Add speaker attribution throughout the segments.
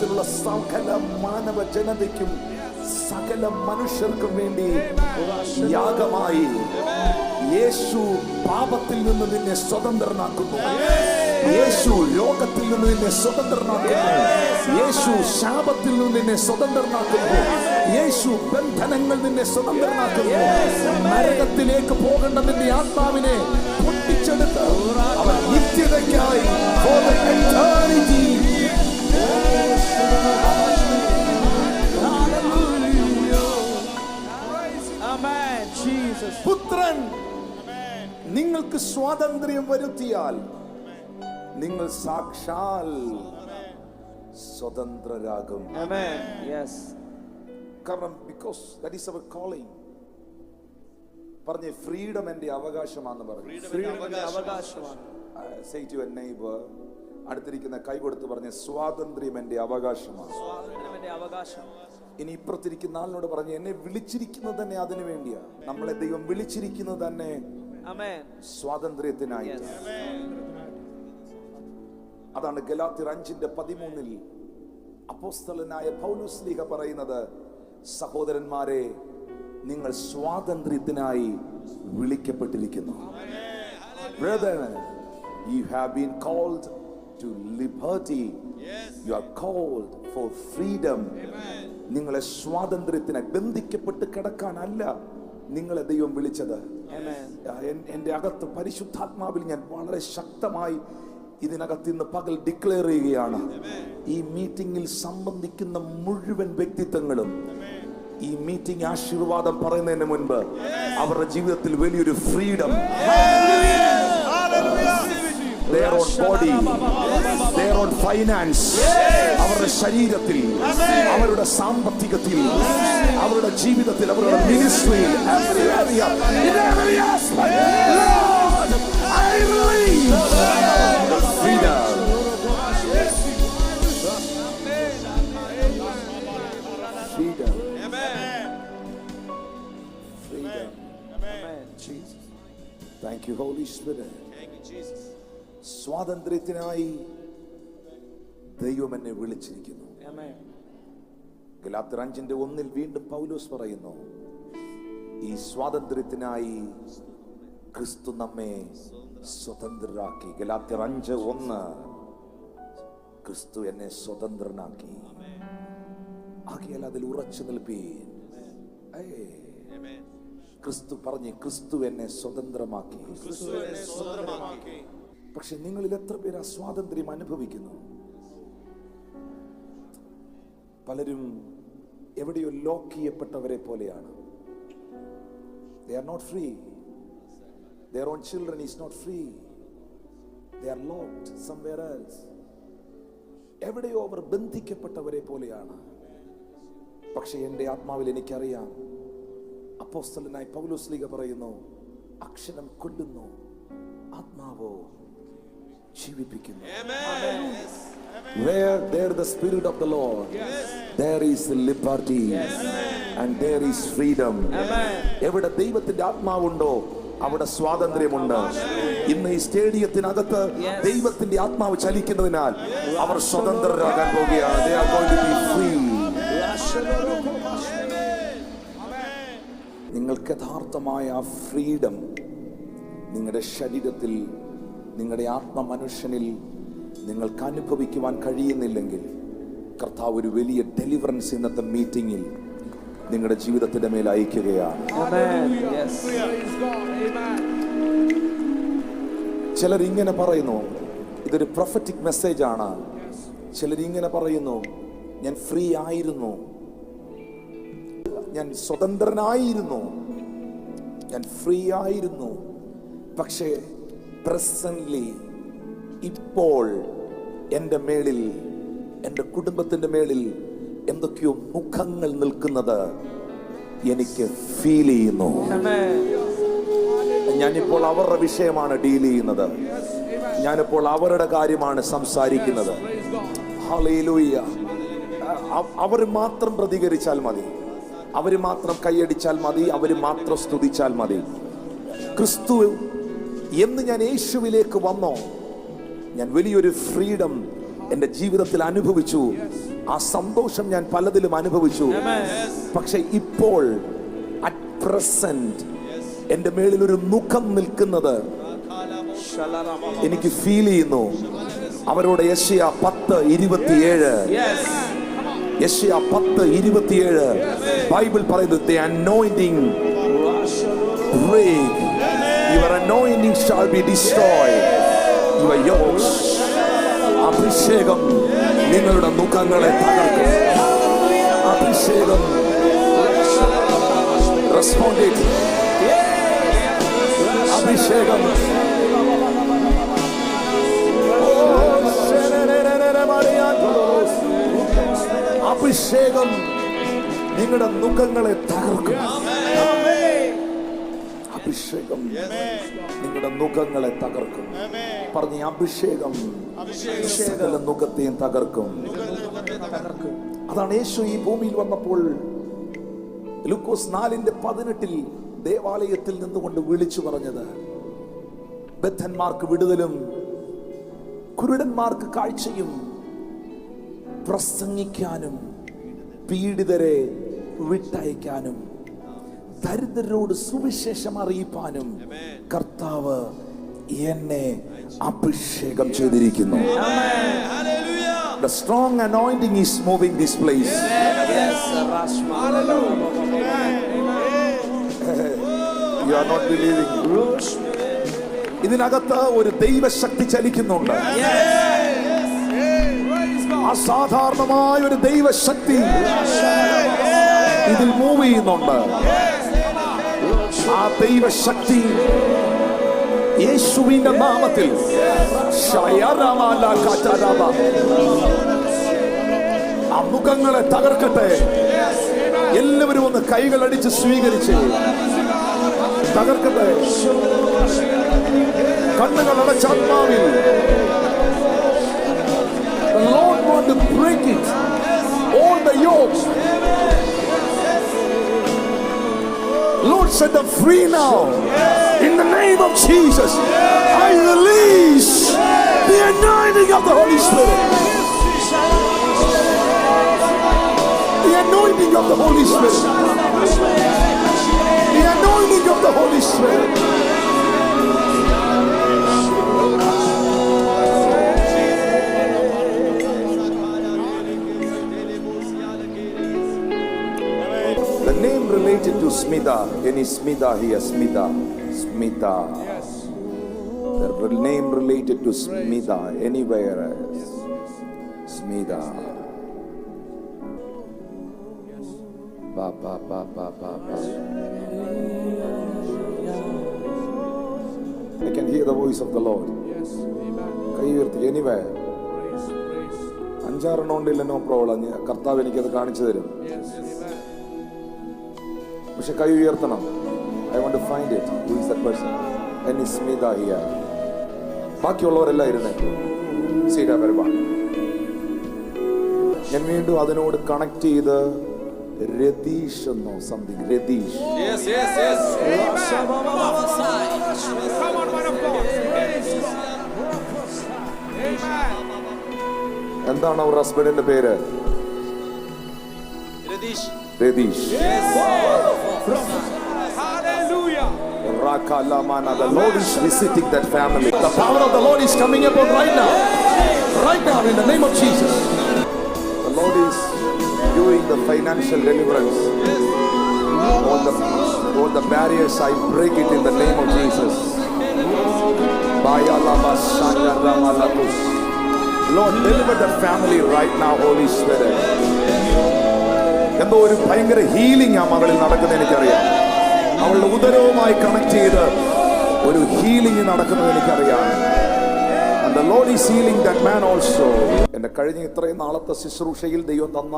Speaker 1: ലോകത്തിലുള്ള സകല മാനവ ജനതയ്ക്കും സകല മനുഷ്യർക്കും വേണ്ടി യാഗമായി യേശു പാപത്തിൽ നിന്ന് നിന്നെ സ്വതന്ത്രനാക്കുന്നു. യേശു രോഗത്തിൽ നിന്ന് നിന്നെ സ്വതന്ത്രനാക്കുന്നു. യേശു ശാപത്തിൽ നിന്ന് നിന്നെ സ്വതന്ത്രനാക്കുന്നു. യേശു ബന്ധനങ്ങൾ നിന്നെ സ്വതന്ത്രനാക്കുന്നു. നരകത്തിലേക്ക് പോകേണ്ട നിന്റെ ആത്മാവിനെ പൊട്ടിച്ചെടുത്ത് അവൻ നിത്യതയ്ക്കായി പുത്രൻ നിങ്ങൾക്ക് സ്വാതന്ത്ര്യം വരുത്തിയാൽ നിങ്ങൾ സാക്ഷാൽ സ്വതന്ത്രരാകും. കാരണം because that is our calling. പറഞ്ഞേ, ഫ്രീഡം എന്റെ അവകാശമാണെന്ന് പറഞ്ഞു. Say to your neighbor, അടുത്തിരിക്കുന്ന കൈ കൊടുത്ത് പറഞ്ഞേ, സ്വാതന്ത്ര്യം എന്റെ അവകാശമാണ്. ഇനി ഇപ്പുറത്തിരിക്കുന്ന ആളിനോട് പറഞ്ഞു, എന്നെ വിളിച്ചിരിക്കുന്നത് തന്നെ അതിനു വേണ്ടിയാ. നമ്മളെ ദൈവം വിളിച്ചിരിക്കുന്നത് തന്നെ സ്വാതന്ത്ര്യത്തിനായിട്ട്. അതാണ് ഗലാത്യർ 5:13 അപ്പോസ്തലനായ പൗലോസ് പറയുന്നത്, സഹോദരന്മാരെ, നിങ്ങൾ സ്വാതന്ത്ര്യത്തിനായി വിളിക്കപ്പെട്ടിരിക്കുന്നു. Brethren, you have been called to liberty. You are called for freedom. നിങ്ങളെ സ്വാതന്ത്ര്യത്തിനായി, ബന്ധിക്കപ്പെട്ട് കിടക്കാനല്ല നിങ്ങളെ ദൈവം വിളിച്ചത്. എന്റെ അകത്ത് പരിശുദ്ധാത്മാവിൽ ഞാൻ വളരെ ശക്തമായി ഇതിനകത്ത് ഇന്ന് പകൽ ഡിക്ലെയർ ചെയ്യുകയാണ്, ഈ മീറ്റിംഗിൽ സംബന്ധിക്കുന്ന മുഴുവൻ വ്യക്തിത്വങ്ങളും ഈ മീറ്റിംഗ് ആശീർവാദം പറയുന്നതിന് മുൻപ് അവരുടെ ജീവിതത്തിൽ വലിയൊരു freedom, their own body, their own finance, അവരുടെ ശരീരത്തിൽ, അവരുടെ സാമ്പത്തികത്തിൽ, അവരുടെ ജീവിതത്തിൽ, അവരുടെ മിനിസ്ട്രിയിൽ, every area, in every aspect, Lord, I believe freedom. Freedom. Amen. Freedom. Amen. Jesus. Thank you, Holy Spirit. Thank you, Jesus. സ്വാതന്ത്ര്യത്തിനായി ദൈവം എന്നെ വിളിച്ചിരിക്കുന്നു. ഗലാത്യർ 5:1 വീണ്ടും പൗലോസ് പറയുന്നു, ഈ സ്വാതന്ത്ര്യത്തിനായി ക്രിസ്തു നമ്മെ സ്വതന്ത്രരാക്കി. ഗലാത്യർ 5:1 ക്രിസ്തു എന്നെ സ്വതന്ത്രനാക്കി. ആകയാൽ അതിൽ ഉറച്ചു നിൽപ്പീൻ. ക്രിസ്തു പറഞ്ഞു, ക്രിസ്തു എന്നെ സ്വതന്ത്രമാക്കി. പക്ഷെ നിങ്ങളിൽ എത്ര പേര് ആ സ്വാതന്ത്ര്യം അനുഭവിക്കുന്നു? പലരും എവിടെയോ ലോക്ക് ചെയ്യപ്പെട്ടവരെ പോലെയാണ്. They are not free. Their own children is not free. They are locked somewhere else. എവിടെയോ അവർ ബന്ധിക്കപ്പെട്ടവരെ പോലെയാണ്. പക്ഷെ എൻ്റെ ആത്മാവിൽ എനിക്കറിയാം, അപ്പോസ്തലനായ പൗലോസ് പറയുന്നു, അക്ഷരം കൊല്ലുന്നു, ആത്മാവോ ജീവിപ്പിക്കുന്നു. Where there the spirit of the Lord, there is liberty, and there is freedom. എവിടെ ദൈവത്തിന്റെ ആത്മാവുണ്ടോ അവിടെ സ്വാതന്ത്ര്യമുണ്ട്. ഇന്ന് ഈ സ്റ്റേഡിയത്തിനകത്ത് ദൈവത്തിന്റെ ആത്മാവ് ചലിക്കുന്നതിനാൽ അവർ സ്വതന്ത്രരാകാൻ പോകുകയാണ്. They are going to be free. നിങ്ങൾക്ക് യഥാർത്ഥമായ ആ ഫ്രീഡം നിങ്ങളുടെ ശരീരത്തിൽ, നിങ്ങളുടെ ആത്മമനുഷ്യനിൽ നിങ്ങൾക്ക് അനുഭവിക്കുവാൻ കഴിയുന്നില്ലെങ്കിൽ, കർത്താവ് ഒരു വലിയ ഡെലിവറൻസ് ഇന്നത്തെ മീറ്റിംഗിൽ നിങ്ങളുടെ ജീവിതത്തിന്റെ മേൽ അയക്കുകയാണ്. ചിലരിങ്ങനെ പറയുന്നു, ഇതൊരു പ്രൊഫറ്റിക് മെസ്സേജ് ആണ്. ചിലരിങ്ങനെ പറയുന്നു, ഞാൻ ഫ്രീ ആയിരുന്നു, ഞാൻ സ്വതന്ത്രനായിരുന്നു, ഞാൻ ഫ്രീ ആയിരുന്നു, പക്ഷേ പ്രസന്റ്ലി ഇപ്പോൾ എൻ്റെ മേളിൽ, എൻ്റെ കുടുംബത്തിൻ്റെ മേളിൽ എന്തൊക്കെയോ മുഖങ്ങൾ നിൽക്കുന്നത് എനിക്ക് ഫീൽ ചെയ്യുന്നു. ഞാനിപ്പോൾ അവരുടെ വിഷയമാണ് ഡീൽ ചെയ്യുന്നത്. ഞാനിപ്പോൾ അവരുടെ കാര്യമാണ് സംസാരിക്കുന്നത്. ഹല്ലേലൂയ. അവർ മാത്രം പ്രതികരിച്ചാൽ മതി, അവർ മാത്രം കൈയടിച്ചാൽ മതി, അവർ മാത്രം സ്തുതിച്ചാൽ മതി. ക്രിസ്തു എന്ന് ഞാൻ യേശുവിലേക്ക് വന്നോ, ഞാൻ വലിയൊരു ഫ്രീഡം എൻ്റെ ജീവിതത്തിൽ അനുഭവിച്ചു. ആ സന്തോഷം ഞാൻ പലതിലും അനുഭവിച്ചു. പക്ഷെ ഇപ്പോൾ അറ്റ് പ്രസന്റ് എന്റെ മേളിൽ ഒരു മുഖം നിൽക്കുന്നത് എനിക്ക് ഫീൽ ചെയ്യുന്നു. അവരോട് യെശയ്യാ 10:27 യെശയ്യാ 10:27 ബൈബിൾ പറയുന്നത് the anointing break, your anointing shall be destroyed, your yokes. അഭിഷേകം നിങ്ങളുടെ മുഖങ്ങളെ തകർക്കും. അഭിഷേകം റെസ്പോണ്ടഡ്. അഭിഷേകം അഭിഷേകം നിങ്ങളുടെ മുഖങ്ങളെ തകർക്കും. അഭിഷേകം നിങ്ങളുടെ മുഖങ്ങളെ തകർക്കും. പറഞ്ഞ അഭിഷേകം സകല മുഖത്തെയും തകർക്കും. അതാണ് യേശു ഈ ഭൂമിയിൽ വന്നപ്പോൾ ലൂക്കോസ് 4:18 ദേവാലയത്തിൽ നിന്നുകൊണ്ട് വിളിച്ചു പറഞ്ഞത്, ബദ്ധന്മാർക്ക് വിടുതലും കുരുടന്മാർക്ക് കാഴ്ചയും പ്രസംഗിക്കാനും പീഡിതരെ വിട്ടയക്കാനും ദരിദ്രരോട് സുവിശേഷം അറിയിപ്പാനും കർത്താവ് എന്നെ അഭിഷേകം ചെയ്തിരിക്കുന്നു. The strong anointing is moving this place. You are not believing. ഇതിനകത്ത് ഒരു ദൈവശക്തി ചലിക്കുന്നുണ്ട്. അസാധാരണമായ ഒരു ദൈവശക്തി ഇതിൽ മൂവ് ചെയ്യുന്നുണ്ട്. ആ ദൈവശക്തി യേശുവിന്റെ നാമത്തിൽ ആ മുഖങ്ങളെ തകർക്കട്ടെ. എല്ലാവരും ഒന്ന് കൈകളടിച്ച് സ്വീകരിച്ച് തകർക്കട്ടെ. കണ്ണുകൾ അടച്ച ആത്മാവിൽ the Lord want to break it, all the yokes. Lord, set them free now. In the name of Jesus, I release the anointing of the Holy Spirit. The anointing of the Holy Spirit. The anointing of the Holy Spirit. The name related to Smita, any Smita here, Smita. Yes. The name related to Smita, anywhere else. Smita. Ba ba ba ba ba ba. I can hear the voice of the Lord. Yes. Amen. Anywhere. അഞ്ചാറെണ്ണം ഉണ്ടില്ല, no problem. കർത്താവ് എനിക്കത് കാണിച്ചു തരും. പക്ഷെ കൈ ഉയർത്തണം. I want to find it. Who is that person? And it's Smita here. ബാക്കിയുള്ളവരെല്ലാം ഇരുന്നേ. സീഡാ വരുവാ. ഞാൻ വീണ്ടും അതിനോട് കണക്ട് ചെയ്ത് രതീഷ് എന്നോ സംതിങ്. രതീഷ്. എന്താണ് അവർ ഹസ്ബൻഡിന്റെ പേര്? Ratheesh. The Lord is visiting that family. The power of the Lord is coming upon right now. Right now, in the name of Jesus. The Lord is doing the financial deliverance. All the barriers, I break it in the name of Jesus. Lord, deliver the family right now, Holy Spirit. എന്തോ ഒരു ഭയങ്കര healing ആ മകളിൽ നടക്കുന്നത് എനിക്കറിയാം. അവളുടെ ഉദരവുമായി connect ചെയ്ത് ഒരു healing നടക്കുന്നത് എനിക്കറിയാം. And the Lord is healing that man also. എൻ്റെ കഴിഞ്ഞ ഇത്രയും നാളത്തെ ശുശ്രൂഷയിൽ ദൈവം തന്ന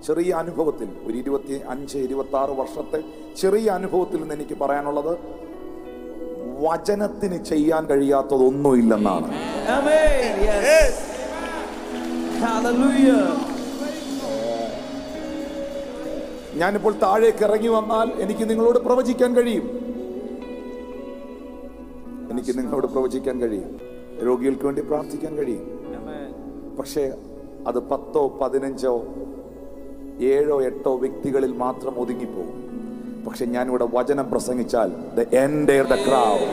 Speaker 1: ചെറിയ അനുഭവത്തിൽ, ഒരു 25-26 വർഷത്തെ ചെറിയ അനുഭവത്തിൽ നിന്ന് എനിക്ക് പറയാനുള്ളത്, വചനത്തിന് ചെയ്യാൻ കഴിയാത്തതൊന്നുമില്ലെന്നാണ്. ഞാനിപ്പോൾ താഴേക്ക് ഇറങ്ങി വന്നാൽ എനിക്ക് നിങ്ങളോട് പ്രവചിക്കാൻ കഴിയും. രോഗികൾക്ക് വേണ്ടി പ്രാർത്ഥിക്കാൻ കഴിയും. പക്ഷേ അത് 10, 15, 7, 8 വ്യക്തികളിൽ മാത്രം ഒതുങ്ങിപ്പോകും. പക്ഷെ ഞാനിവിടെ വചനം പ്രസംഗിച്ചാൽ the entire the crowd,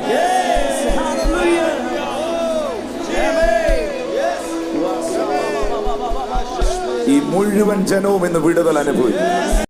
Speaker 1: ഈ മുഴുവൻ ജനവും ഇന്ന് വിടുതൽ അനുഭവിക്കും.